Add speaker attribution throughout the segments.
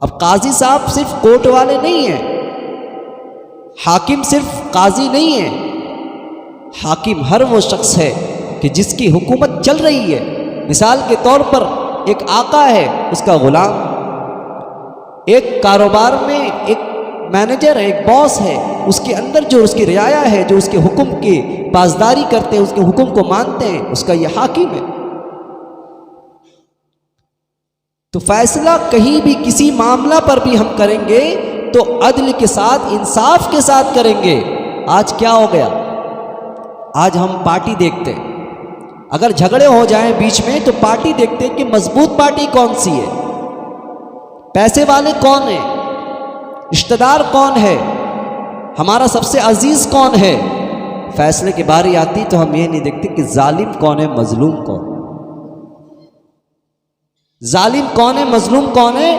Speaker 1: اب قاضی صاحب صرف کورٹ والے نہیں ہیں، حاکم صرف قاضی نہیں ہے، حاکم ہر وہ شخص ہے کہ جس کی حکومت چل رہی ہے۔ مثال کے طور پر ایک آقا ہے، اس کا غلام، ایک کاروبار میں ایک مینیجر ہے، ایک باس ہے، اس کے اندر جو اس کی رعایا ہے، جو اس کے حکم کی پاسداری کرتے ہیں، اس کے حکم کو مانتے ہیں، اس کا یہ حاکم ہے۔ تو فیصلہ کہیں بھی کسی معاملہ پر بھی ہم کریں گے تو عدل کے ساتھ، انصاف کے ساتھ کریں گے۔ آج کیا ہو گیا؟ آج ہم پارٹی دیکھتے ہیں، اگر جھگڑے ہو جائیں بیچ میں تو پارٹی دیکھتے ہیں کہ مضبوط پارٹی کون سی ہے، پیسے والے کون ہیں، رشتہ دار کون ہے، ہمارا سب سے عزیز کون ہے۔ فیصلے کی باری آتی تو ہم یہ نہیں دیکھتے کہ ظالم کون ہے، مظلوم کون ہے، ظالم کون ہے، مظلوم کون ہے،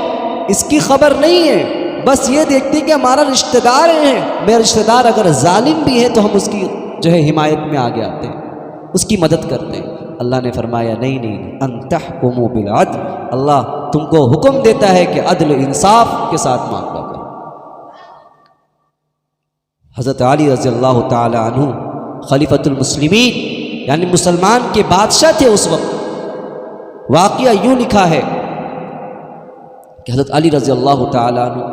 Speaker 1: اس کی خبر نہیں ہے۔ بس یہ دیکھتے کہ ہمارا رشتہ دار ہے، میرا رشتہ دار اگر ظالم بھی ہے تو ہم اس کی جو ہے حمایت میں آگے آتے ہیں، اس کی مدد کرتے ہیں۔ اللہ نے فرمایا نہیں نہیں، ان تحکموا بالعدل، اللہ تم کو حکم دیتا ہے کہ عدل و انصاف کے ساتھ معاملہ کرو۔ حضرت علی رضی اللہ تعالی عنہ خلیفۃ المسلمین یعنی مسلمان کے بادشاہ تھے اس وقت۔ واقعہ یوں لکھا ہے کہ حضرت علی رضی اللہ تعالی عنہ،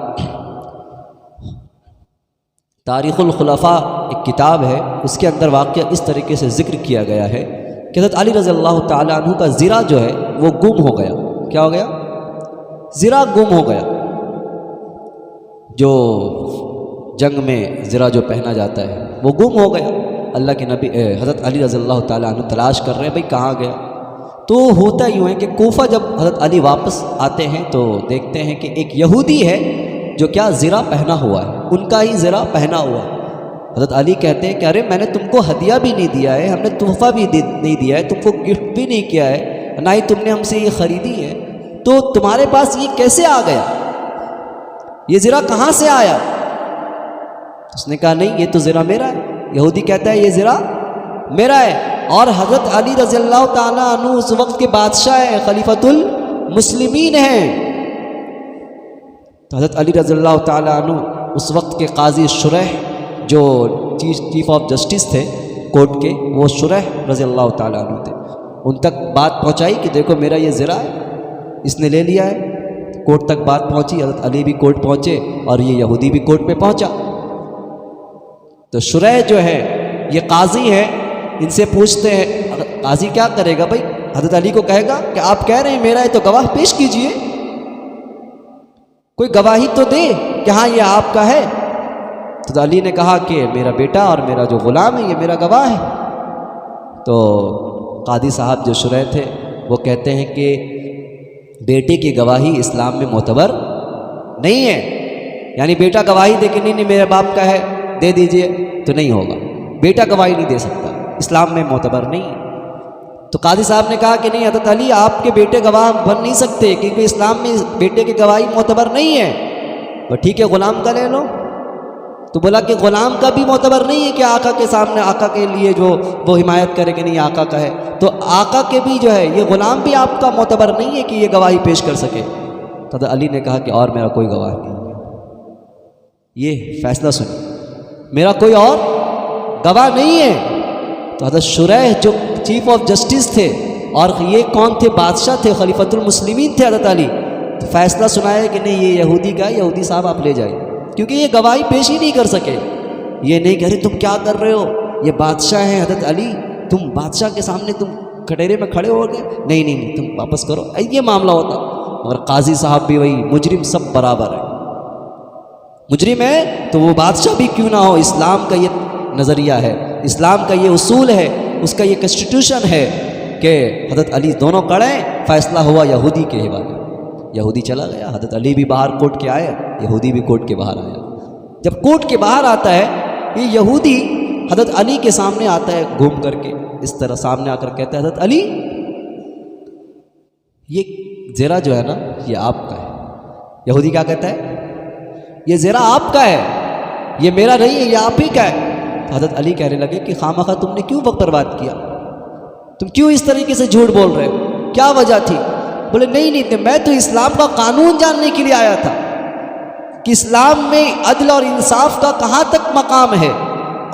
Speaker 1: تاریخ الخلفاء ایک کتاب ہے، اس کے اندر واقعہ اس طریقے سے ذکر کیا گیا ہے کہ حضرت علی رضی اللہ تعالی عنہ کا زرہ جو ہے وہ گم ہو گیا۔ کیا ہو گیا؟ زرہ گم ہو گیا۔ جو جنگ میں زرہ جو پہنا جاتا ہے وہ گم ہو گیا۔ اللہ کے نبی حضرت علی رضی اللہ تعالی عنہ تلاش کر رہے ہیں بھئی کہاں گیا۔ تو ہوتا یوں ہے کہ کوفہ جب حضرت علی واپس آتے ہیں تو دیکھتے ہیں کہ ایک یہودی ہے جو کیا زرہ پہنا ہوا ہے، ان کا ہی زرہ پہنا ہوا ہے۔ حضرت علی کہتے ہیں کہ ارے میں نے تم کو ہدیہ بھی نہیں دیا ہے، ہم نے تحفہ بھی نہیں دیا ہے، تم کو گفٹ بھی نہیں کیا ہے، نہ ہی تم نے ہم سے یہ خریدی ہے، تو تمہارے پاس یہ کیسے آ گیا، یہ زرہ کہاں سے آیا؟ اس نے کہا نہیں، یہ تو زرہ میرا ہے۔ یہودی کہتا ہے یہ زرہ میرا ہے، اور حضرت علی رضی اللہ تعالیٰ عنہ اس وقت کے بادشاہ ہیں، خلیفۃ المسلمین ہیں۔ تو حضرت علی رضی اللہ تعالیٰ عنہ اس وقت کے قاضی شریح جو چیف آف جسٹس تھے کورٹ کے، وہ شریح رضی اللہ تعالیٰ عنہ تھے، ان تک بات پہنچائی کہ دیکھو میرا یہ زرہ ہے، اس نے لے لیا ہے۔ کورٹ تک بات پہنچی، حضرت علی بھی کورٹ پہنچے اور یہ یہودی بھی کورٹ پہ پہنچا۔ تو شریح جو ہے یہ قاضی ہے، ان سے پوچھتے ہیں، قاضی کیا کرے گا بھائی؟ حضرت علی کو کہے گا کہ آپ کہہ رہے ہیں میرا ہے تو گواہ پیش کیجئے، کوئی گواہی تو دے کہ ہاں یہ آپ کا ہے۔ تو علی نے کہا کہ میرا بیٹا اور میرا جو غلام ہے یہ میرا گواہ ہے۔ تو قاضی صاحب جو شریح تھے وہ کہتے ہیں کہ بیٹے کی گواہی اسلام میں معتبر نہیں ہے، یعنی بیٹا گواہی دے کہ نہیں میرے باپ کا ہے دے دیجئے تو نہیں ہوگا، بیٹا گواہی نہیں دے سکتا، اسلام میں معتبر نہیں ہے۔ تو قاضی صاحب نے کہا کہ نہیں حضرت علی آپ کے بیٹے گواہ بن نہیں سکتے کیونکہ اسلام میں بیٹے کی گواہی معتبر نہیں ہے۔ تو ٹھیک ہے غلام کا لے لو۔ تو بولا کہ غلام کا بھی معتبر نہیں ہے کہ آقا کے سامنے آقا کے لیے جو وہ حمایت کرے کہ نہیں آقا کا ہے، تو آقا کے بھی جو ہے یہ غلام بھی آپ کا معتبر نہیں ہے کہ یہ گواہی پیش کر سکے۔ تو حضرت علی نے کہا کہ اور میرا کوئی گواہ نہیں ہے، یہ فیصلہ سنیں، میرا کوئی اور گواہ نہیں ہے۔ تو حضرت شریح جو چیف آف جسٹس تھے اور یہ کون تھے؟ بادشاہ تھے، خلیفۃ المسلمین تھے حضرت علی۔ تو فیصلہ سنایا کہ نہیں یہ یہودی کا ہے، یہودی صاحب آپ لے جائیں، کیونکہ یہ گواہی پیش ہی نہیں کر سکے۔ یہ نہیں کہہ رہے تم کیا کر رہے ہو، یہ بادشاہ ہیں حضرت علی، تم بادشاہ کے سامنے تم کٹہرے میں کھڑے ہو گئے، نہیں نہیں نہیں تم واپس کرو، یہ معاملہ ہوتا۔ مگر قاضی صاحب بھی وہی، مجرم سب برابر ہے، مجرم ہے تو وہ بادشاہ بھی کیوں نہ ہو، اسلام کا یہ نظریہ ہے، اسلام کا یہ اصول ہے، اس کا یہ کنسٹیٹیوشن ہے کہ حضرت علی دونوں کڑے، فیصلہ ہوا یہودی کے حوالے، یہودی چلا گیا، حضرت علی بھی باہر کورٹ کے آئے، یہودی بھی کورٹ کے باہر آیا۔ جب کورٹ کے باہر آتا ہے یہ یہودی حضرت علی کے سامنے آتا ہے گھوم کر کے، اس طرح سامنے آ کر کہتا ہے حضرت علی یہ زرہ جو ہے نا یہ آپ کا ہے۔ یہودی کیا کہتا ہے؟ یہ زرہ آپ کا ہے، یہ میرا نہیں ہے، یہ آپ ہی کا ہے۔ تو حضرت علی کہنے لگے کہ خامخواہ تم نے کیوں وقت برباد کیا، تم کیوں اس طریقے سے جھوٹ بول رہے ہو، کیا وجہ تھی؟ بولے نہیں میں تو اسلام کا قانون جاننے کے لیے آیا تھا کہ اسلام میں عدل اور انصاف کا کہاں تک مقام ہے،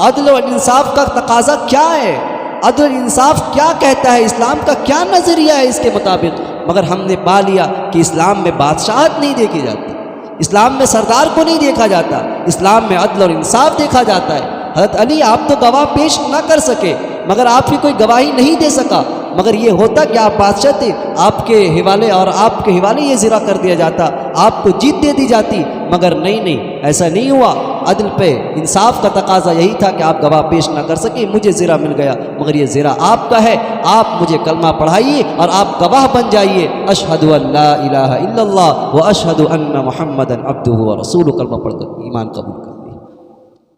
Speaker 1: عدل اور انصاف کا تقاضا کیا ہے، عدل اور انصاف کیا کہتا ہے، اسلام کا کیا نظریہ ہے اس کے مطابق۔ مگر ہم نے پا لیا کہ اسلام میں بادشاہت نہیں دیکھی جاتی، اسلام میں سردار کو نہیں دیکھا جاتا، اسلام میں عدل اور انصاف دیکھا جاتا ہے۔ حضرت علی آپ تو گواہ پیش نہ کر سکے، مگر آپ کی کوئی گواہی نہیں دے سکا، مگر یہ ہوتا کہ آپ بادشاہ تھے، آپ کے حوالے اور آپ کے حوالے یہ زرہ کر دیا جاتا، آپ کو جیت دے دی جاتی، مگر نہیں ایسا نہیں ہوا۔ عدل پہ انصاف کا تقاضا یہی تھا کہ آپ گواہ پیش نہ کر سکے، مجھے زرہ مل گیا، مگر یہ زرہ آپ کا ہے، آپ مجھے کلمہ پڑھائیے اور آپ گواہ بن جائیے، اشہد ان لا الہ الا اللہ و اشہد ان محمدا عبدہ و رسولہ، کلمہ پڑھ کر ایمان قبول کر لیا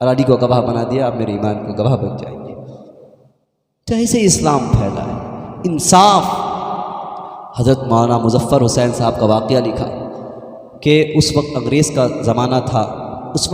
Speaker 1: اور علی کو گواہ بنا دیا، آپ میرے ایمان کو گواہ بن جائیے۔ تو ایسے اسلام پھیلا ہے، انصاف۔ حضرت مولانا مظفر حسین صاحب کا واقعہ لکھا کہ اس وقت انگریز کا زمانہ تھا، اس وقت